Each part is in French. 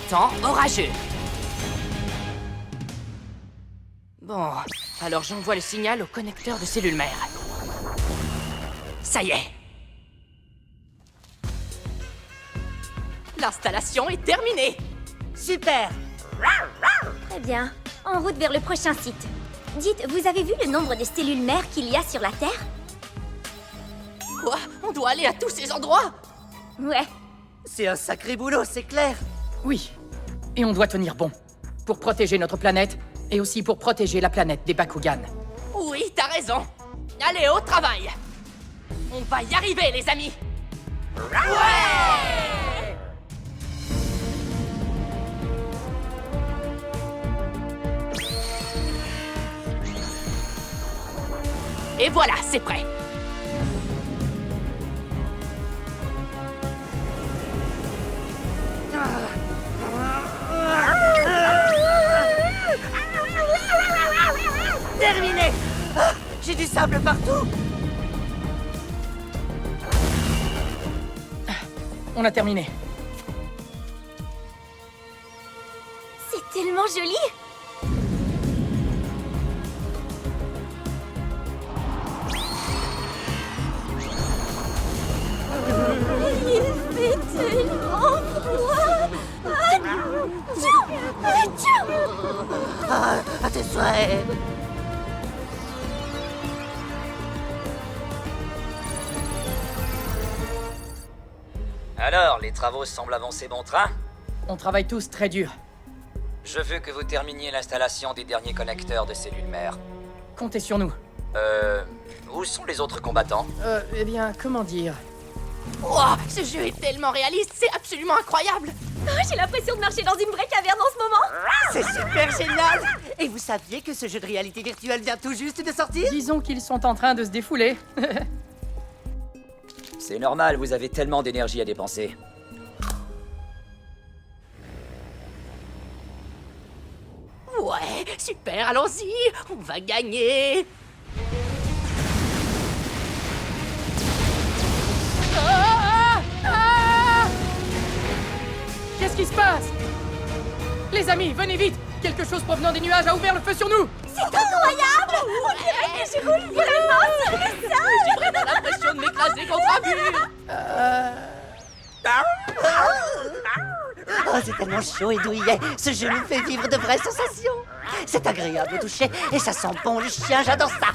temps orageux. Bon, alors j'envoie le signal au connecteur de cellules mères. Ça y est. L'installation est terminée. Super! Très bien. En route vers le prochain site. Dites, vous avez vu le nombre de cellules mères qu'il y a sur la Terre? Quoi? On doit aller à tous ces endroits? Ouais. C'est un sacré boulot, c'est clair. Oui. Et on doit tenir bon. Pour protéger notre planète, et aussi pour protéger la planète des Bakugan. Oui, t'as raison. Allez, au travail. On va y arriver, les amis. Ouais! Et voilà, c'est prêt. Terminé! Ah, j'ai du sable partout! On a terminé. C'est tellement joli. Il fait tellement froid. Ah, à tes souhaits! Alors, les travaux semblent avancer bon train? On travaille tous très dur. Je veux que vous terminiez l'installation des derniers connecteurs de cellules mères. Comptez sur nous. Où sont les autres combattants? Eh bien, comment dire? Wow, ce jeu est tellement réaliste, c'est absolument incroyable. Oh, j'ai l'impression de marcher dans une vraie caverne en ce moment. C'est super génial! Et vous saviez que ce jeu de réalité virtuelle vient tout juste de sortir? Disons qu'ils sont en train de se défouler. C'est normal, vous avez tellement d'énergie à dépenser. Ouais, super, allons-y, on va gagner. Qu'est-ce qui se passe? Les amis, venez vite! Quelque chose provenant des nuages a ouvert le feu sur nous! C'est incroyable. On dirait que je roule vraiment sur le sol. J'ai vraiment l'impression de m'écraser contre un mur. Oh, c'est tellement chaud et douillet! Ce jeu nous fait vivre de vraies sensations! C'est agréable au toucher et ça sent bon le chien, j'adore ça!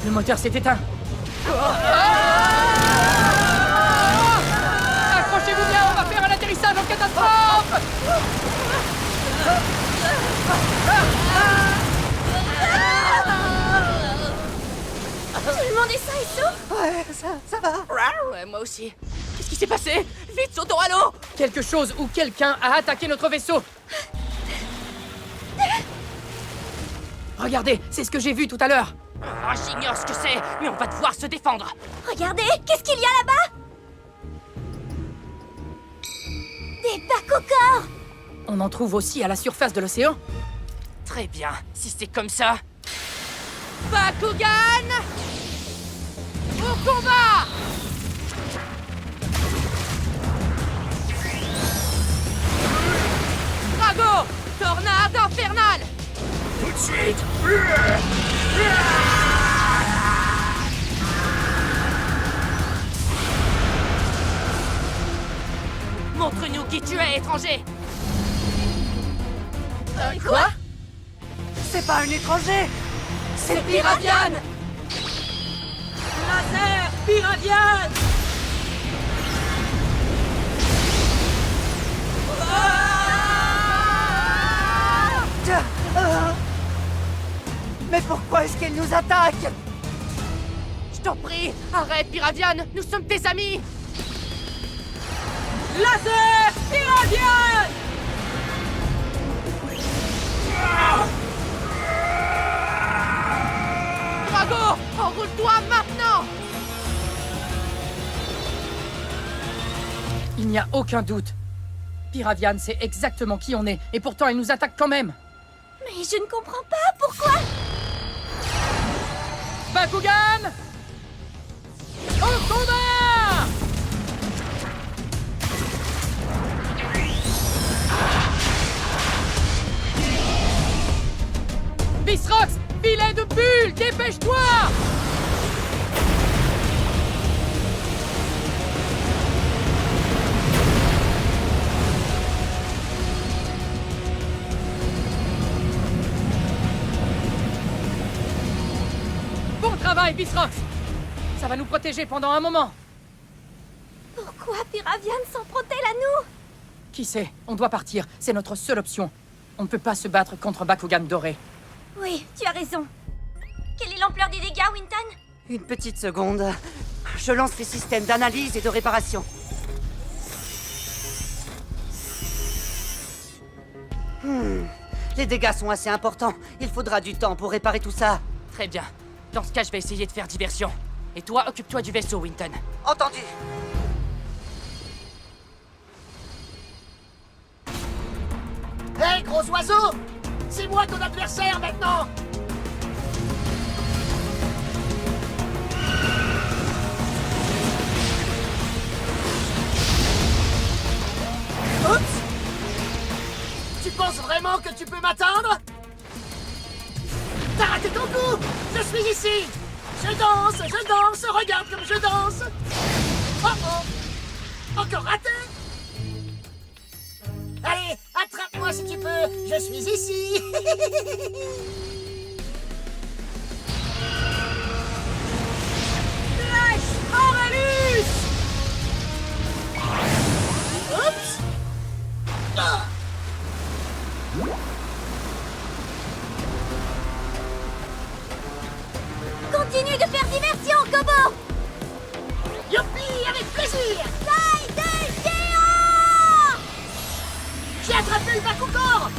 Le moteur s'est éteint. Accrochez-vous bien, on va faire un atterrissage en catastrophe! Tout le monde est sain et sauf. Ouais, ça va! Ouais, moi aussi. Qu'est-ce qui s'est passé? Vite, sautons à l'eau. Quelque chose ou quelqu'un a attaqué notre vaisseau! Regardez, c'est ce que j'ai vu tout à l'heure! Ah, j'ignore ce que c'est, mais on va devoir se défendre. Regardez, qu'est-ce qu'il y a là-bas? Des Bakugans. On en trouve aussi à la surface de l'océan? Très bien, si c'est comme ça... Bakugan! Au combat! Drago! Tornade infernale! Tout de suite! Montre-nous qui tu es, étranger! Quoi? C'est pas un étranger! C'est Pyradian! Laser Pyradian! Mais pourquoi est-ce qu'elle nous attaque? Je t'en prie, arrête Pyradian, nous sommes tes amis! Laser Pyradian! Drago, enroule-toi maintenant! Il n'y a aucun doute. Pyradian sait exactement qui on est, et pourtant il nous attaque quand même. Mais je ne comprends pas, pourquoi? Bakugan! Au combat! Visrox, filet de bulles, dépêche-toi! Bon travail, Visrox! Ça va nous protéger pendant un moment. Pourquoi Piravian s'en prend-elle à nous? Qui sait? On doit partir. C'est notre seule option. On ne peut pas se battre contre Bakugan doré. Oui, tu as raison. Quelle est l'ampleur des dégâts, Winton? Une petite seconde. Je lance les systèmes d'analyse et de réparation. Les dégâts sont assez importants. Il faudra du temps pour réparer tout ça. Très bien. Dans ce cas, je vais essayer de faire diversion. Et toi, occupe-toi du vaisseau, Winton. Entendu. Hé, gros oiseau! C'est moi ton adversaire maintenant! Oups! Tu penses vraiment que tu peux m'atteindre? T'as raté ton coup! Je suis ici! Je danse, regarde comme je danse! Oh oh! Encore raté! Allez, attrape-moi si tu peux! Je suis ici! Flash Aurelius! Oups! Ah! Continue de faire diversion, Kobo! Youpi, avec plaisir! Taille de géant! J'ai attrapé le Bakugan!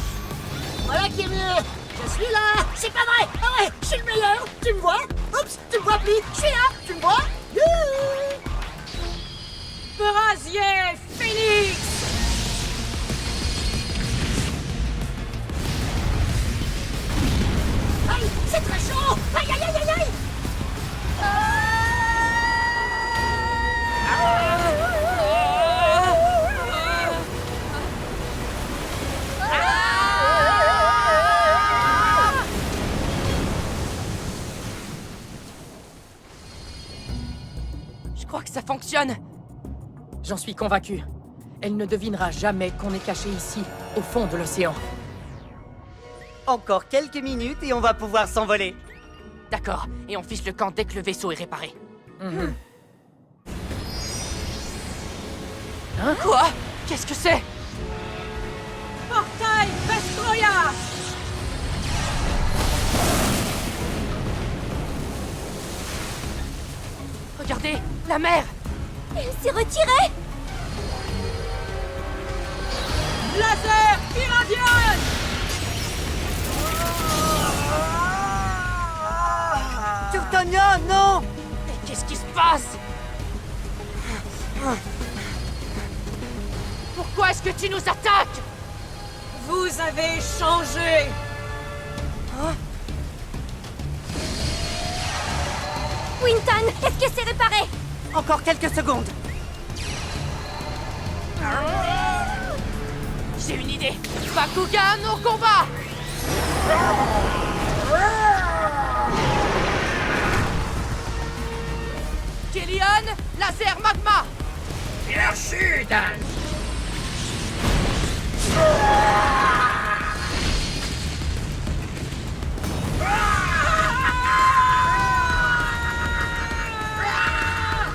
Voilà qui est mieux! Je suis là! C'est pas vrai! Ah ouais, je suis le meilleur! Tu me vois? Oups, tu me vois plus! Je suis là! Tu me vois? Youhou! Brasier Phoenix! Aïe, c'est très chaud! Aïe, aïe, aïe, aïe, aïe! Je crois que ça fonctionne. J'en suis convaincu. Elle ne devinera jamais qu'on est caché ici, au fond de l'océan. Encore quelques minutes et on va pouvoir s'envoler. D'accord, et on fiche le camp dès que le vaisseau est réparé. Hein? Quoi? Qu'est-ce que c'est? Portail Vestroya! Regardez, la mer! Elle s'est retirée! Laser Piravian! Turtonia, non! Mais qu'est-ce qui se passe? Pourquoi est-ce que tu nous attaques? Vous avez changé! Winton, est-ce que c'est réparé? Encore quelques secondes. J'ai une idée! Bakugan au combat! Killian, laser magma! Bien sûr, Dan!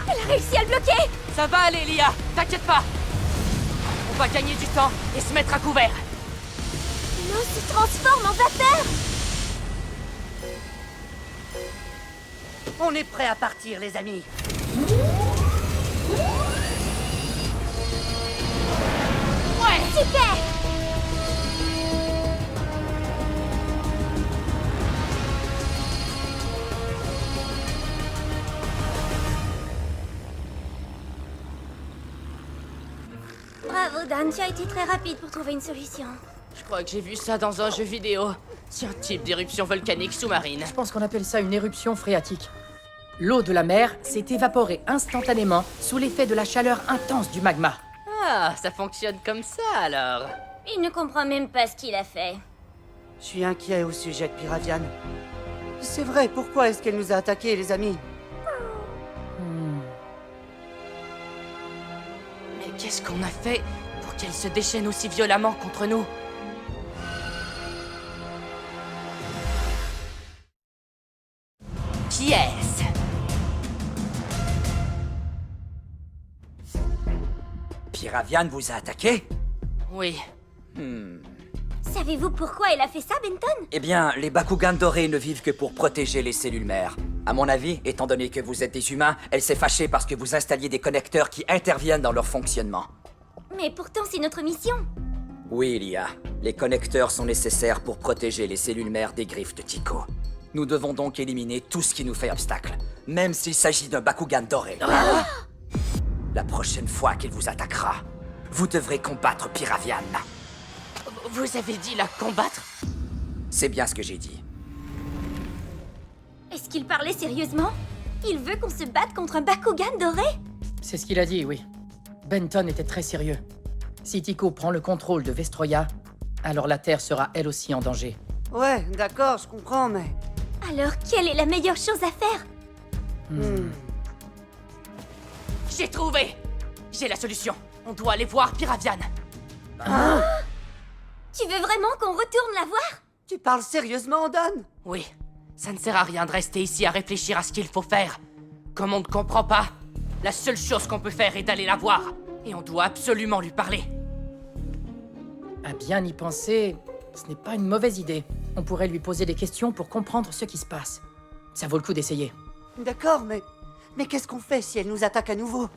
Elle a réussi à le bloquer! Ça va aller, Lia, t'inquiète pas! On va gagner du temps et se mettre à couvert! L'eau se transforme en vapeur! On est prêt à partir, les amis. Ouais! Super! Bravo Dan, tu as été très rapide pour trouver une solution. Je crois que j'ai vu ça dans un jeu vidéo. C'est un type d'éruption volcanique sous-marine. Je pense qu'on appelle ça une éruption phréatique. L'eau de la mer s'est évaporée instantanément sous l'effet de la chaleur intense du magma. Ah, ça fonctionne comme ça alors. Il ne comprend même pas ce qu'il a fait. Je suis inquiet au sujet de Piravian. C'est vrai, pourquoi est-ce qu'elle nous a attaqués, les amis? Mais qu'est-ce qu'on a fait pour qu'elle se déchaîne aussi violemment contre nous? Qui est-ce? Piravian vous a attaqué? Oui. Savez-vous pourquoi elle a fait ça, Benton? Eh bien, les Bakugan dorés ne vivent que pour protéger les cellules mères. À mon avis, étant donné que vous êtes des humains, elle s'est fâchée parce que vous installiez des connecteurs qui interviennent dans leur fonctionnement. Mais pourtant, c'est notre mission. Oui, Lia. Les connecteurs sont nécessaires pour protéger les cellules mères des griffes de Tico. Nous devons donc éliminer tout ce qui nous fait obstacle, même s'il s'agit d'un Bakugan doré. La prochaine fois qu'il vous attaquera, vous devrez combattre Piravian. Vous avez dit la combattre? C'est bien ce que j'ai dit. Est-ce qu'il parlait sérieusement? Il veut qu'on se batte contre un Bakugan doré? C'est ce qu'il a dit, oui. Benton était très sérieux. Si Tico prend le contrôle de Vestroya, alors la Terre sera elle aussi en danger. Ouais, d'accord, je comprends, mais... Alors, quelle est la meilleure chose à faire? J'ai trouvé! J'ai la solution. On doit aller voir Piravian. Tu veux vraiment qu'on retourne la voir? Tu parles sérieusement, Dan? Oui. Ça ne sert à rien de rester ici à réfléchir à ce qu'il faut faire. Comme on ne comprend pas, la seule chose qu'on peut faire est d'aller la voir. Et on doit absolument lui parler. À bien y penser, ce n'est pas une mauvaise idée. On pourrait lui poser des questions pour comprendre ce qui se passe. Ça vaut le coup d'essayer. D'accord, mais... Mais qu'est-ce qu'on fait si elle nous attaque à nouveau?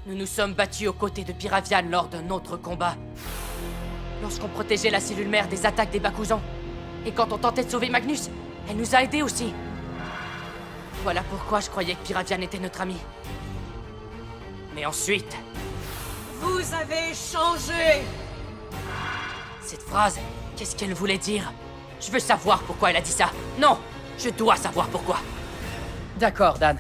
Nous nous sommes battus aux côtés de Piravian lors d'un autre combat. Lorsqu'on protégeait la cellule mère des attaques des Bakuzans. Et quand on tentait de sauver Magnus, elle nous a aidés aussi. Voilà pourquoi je croyais que Piravian était notre ami. Mais ensuite... Vous avez changé! Cette phrase, qu'est-ce qu'elle voulait dire? Je veux savoir pourquoi elle a dit ça. Non, je dois savoir pourquoi. D'accord, Dan.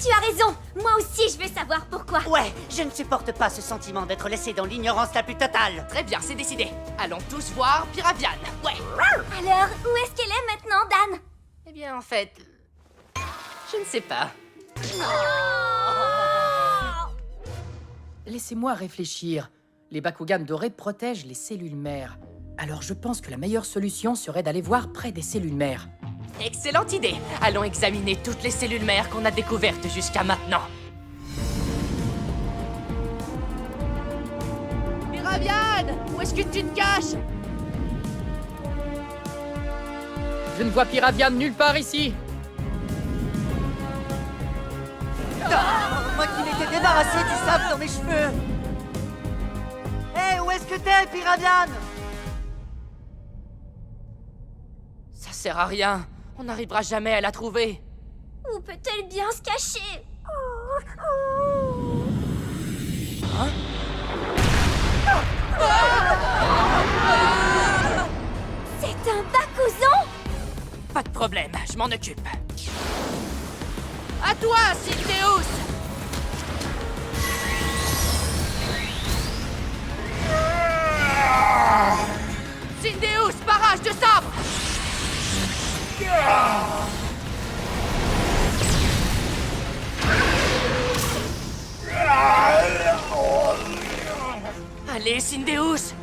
Tu as raison! Moi aussi, je veux savoir pourquoi! Ouais, je ne supporte pas ce sentiment d'être laissé dans l'ignorance la plus totale. Très bien, c'est décidé. Allons tous voir Piravian. Ouais. Alors, où est-ce qu'elle est maintenant, Dan? Eh bien, en fait... Je ne sais pas. Laissez-moi réfléchir. Les Bakugan dorés protègent les cellules mères. Alors je pense que la meilleure solution serait d'aller voir près des cellules mères. Excellente idée. Allons examiner toutes les cellules mères qu'on a découvertes jusqu'à maintenant. Piravian, où est-ce que tu te caches? Je ne vois Piravian nulle part ici. Moi qui m'étais débarrassé du sable dans mes cheveux. Hé, où est-ce que t'es, Piravian? Ça sert à rien. On n'arrivera jamais à la trouver. Où peut-elle bien se cacher? C'est un Bakuzan? Pas de problème, je m'en occupe. À toi, Syndeus! Syndeus, barrage de sabre! Allez, Syndeus!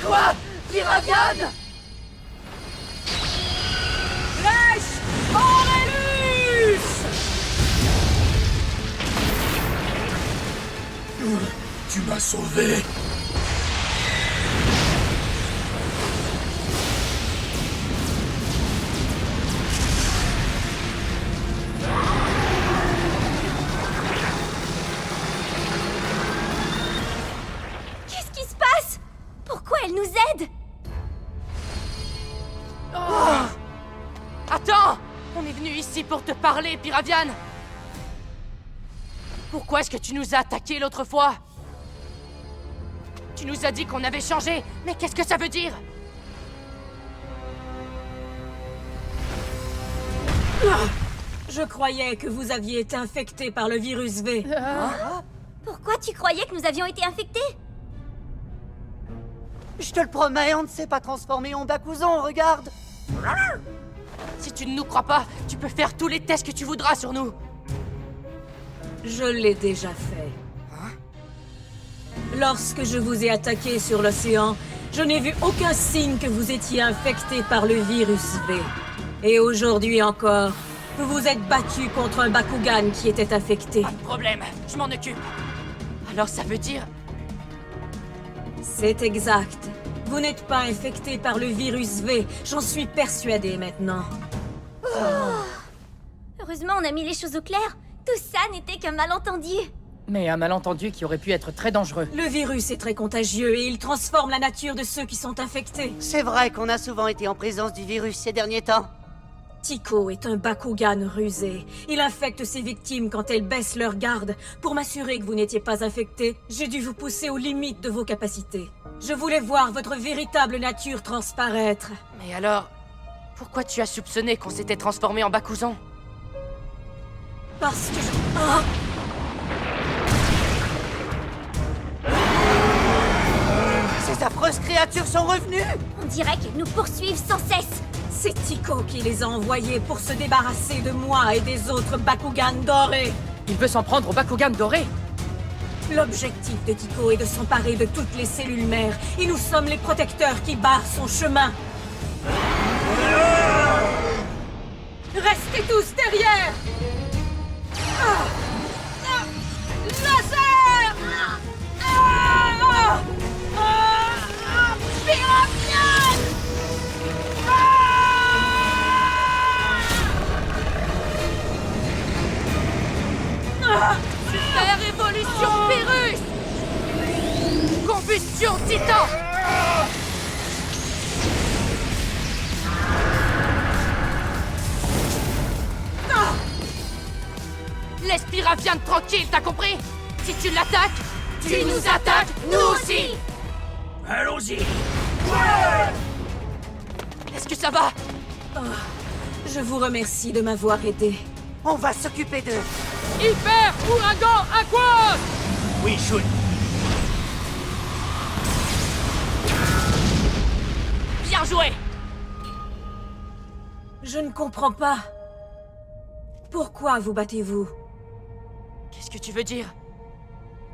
Quoi? Piravian? Flèche Aurelius! Tu m'as sauvé. Qu'est-ce qui se passe? Pourquoi elle nous aide? Attends! On est venu ici pour te parler, Piravian! Pourquoi est-ce que tu nous as attaqués l'autre fois? Tu nous as dit qu'on avait changé, mais qu'est-ce que ça veut dire? Je croyais que vous aviez été infecté par le virus V. Pourquoi tu croyais que nous avions été infectés? Je te le promets, on ne s'est pas transformé en Bakuzan, regarde. Si tu ne nous crois pas, tu peux faire tous les tests que tu voudras sur nous. Je l'ai déjà fait. Lorsque je vous ai attaqué sur l'océan, je n'ai vu aucun signe que vous étiez infecté par le virus V. Et aujourd'hui encore, vous vous êtes battu contre un Bakugan qui était infecté. Pas de problème, je m'en occupe. Alors ça veut dire... C'est exact. Vous n'êtes pas infecté par le virus V, j'en suis persuadée maintenant. Heureusement, on a mis les choses au clair. Tout ça n'était qu'un malentendu. Mais un malentendu qui aurait pu être très dangereux. Le virus est très contagieux et il transforme la nature de ceux qui sont infectés. C'est vrai qu'on a souvent été en présence du virus ces derniers temps. Tico est un Bakugan rusé. Il infecte ses victimes quand elles baissent leur garde. Pour m'assurer que vous n'étiez pas infecté, j'ai dû vous pousser aux limites de vos capacités. Je voulais voir votre véritable nature transparaître. Mais alors... Pourquoi tu as soupçonné qu'on s'était transformé en Bakuzan? Parce que je... Ah! Ces affreuses créatures sont revenues. On dirait qu'ils nous poursuivent sans cesse. C'est Tico qui les a envoyés pour se débarrasser de moi et des autres Bakugan dorés. Il veut s'en prendre au Bakugan doré. L'objectif de Tico est de s'emparer de toutes les cellules mères, et nous sommes les protecteurs qui barrent son chemin. Restez tous derrière! Laser! Pyramion! Super évolution Pyrrhus! Combustion Titan! Laisse Piraviane tranquille, t'as compris? Si tu l'attaques, tu nous attaques, nous aussi! Allons-y. Est-ce que ça va? Je vous remercie de m'avoir aidé. On va s'occuper d'eux. Hyper Ouragan Aquos! Oui, Shun. Bien joué! Je ne comprends pas. Pourquoi vous battez-vous? Qu'est-ce que tu veux dire?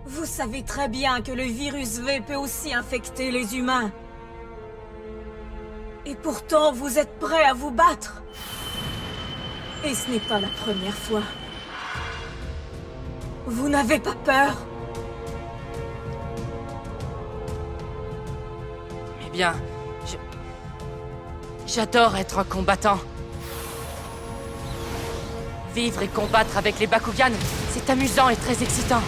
Vous savez très bien que le virus V peut aussi infecter les humains. Et pourtant, vous êtes prêts à vous battre. Et ce n'est pas la première fois. Vous n'avez pas peur? Eh bien, j'adore être un combattant. Vivre et combattre avec les Bakugan, c'est amusant et très excitant.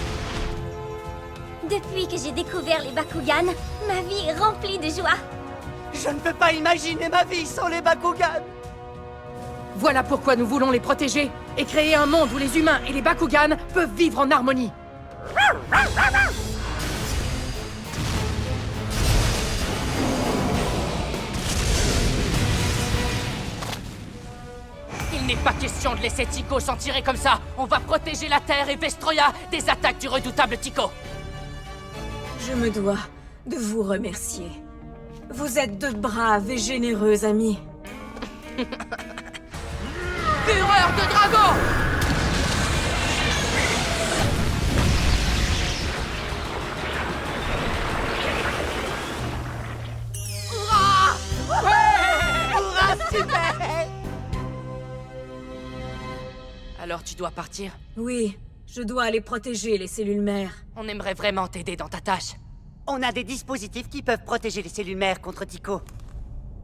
Depuis que j'ai découvert les Bakugan, ma vie est remplie de joie. Je ne peux pas imaginer ma vie sans les Bakugan. Voilà pourquoi nous voulons les protéger et créer un monde où les humains et les Bakugan peuvent vivre en harmonie. Il n'est pas question de laisser Tico s'en tirer comme ça. On va protéger la Terre et Vestroya des attaques du redoutable Tico. Je me dois de vous remercier. Vous êtes de braves et généreux amis. Fureur de dragon! Hurrah, super. Alors tu dois partir? Oui, je dois aller protéger les cellules mères. On aimerait vraiment t'aider dans ta tâche. On a des dispositifs qui peuvent protéger les cellules mères contre Tico.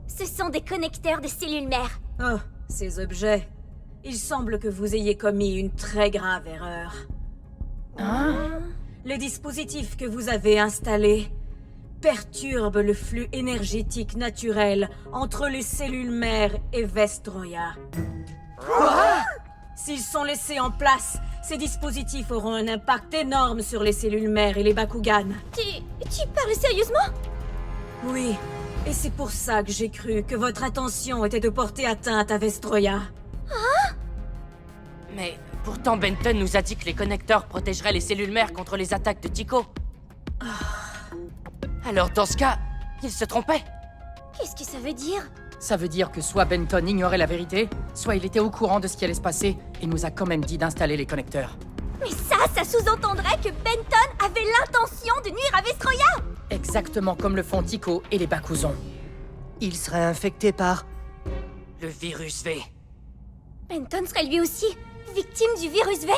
Ce sont des connecteurs de cellules mères. Oh, ces objets. Il semble que vous ayez commis une très grave erreur. Les dispositifs que vous avez installés perturbent le flux énergétique naturel entre les cellules mères et Vestroya. S'ils sont laissés en place, ces dispositifs auront un impact énorme sur les cellules mères et les Bakugan. Tu parles sérieusement? Oui, et c'est pour ça que j'ai cru que votre intention était de porter atteinte à Vestroya. Mais pourtant Benton nous a dit que les connecteurs protégeraient les cellules mères contre les attaques de Tico. Alors dans ce cas, il se trompait. Qu'est-ce que ça veut dire? Ça veut dire que soit Benton ignorait la vérité, soit il était au courant de ce qui allait se passer et nous a quand même dit d'installer les connecteurs. Mais ça sous-entendrait que Benton avait l'intention de nuire à Vestroya! Exactement comme le font Tico et les Bakuzons. Il serait infecté par... Le virus V. Benton serait lui aussi victime du virus V?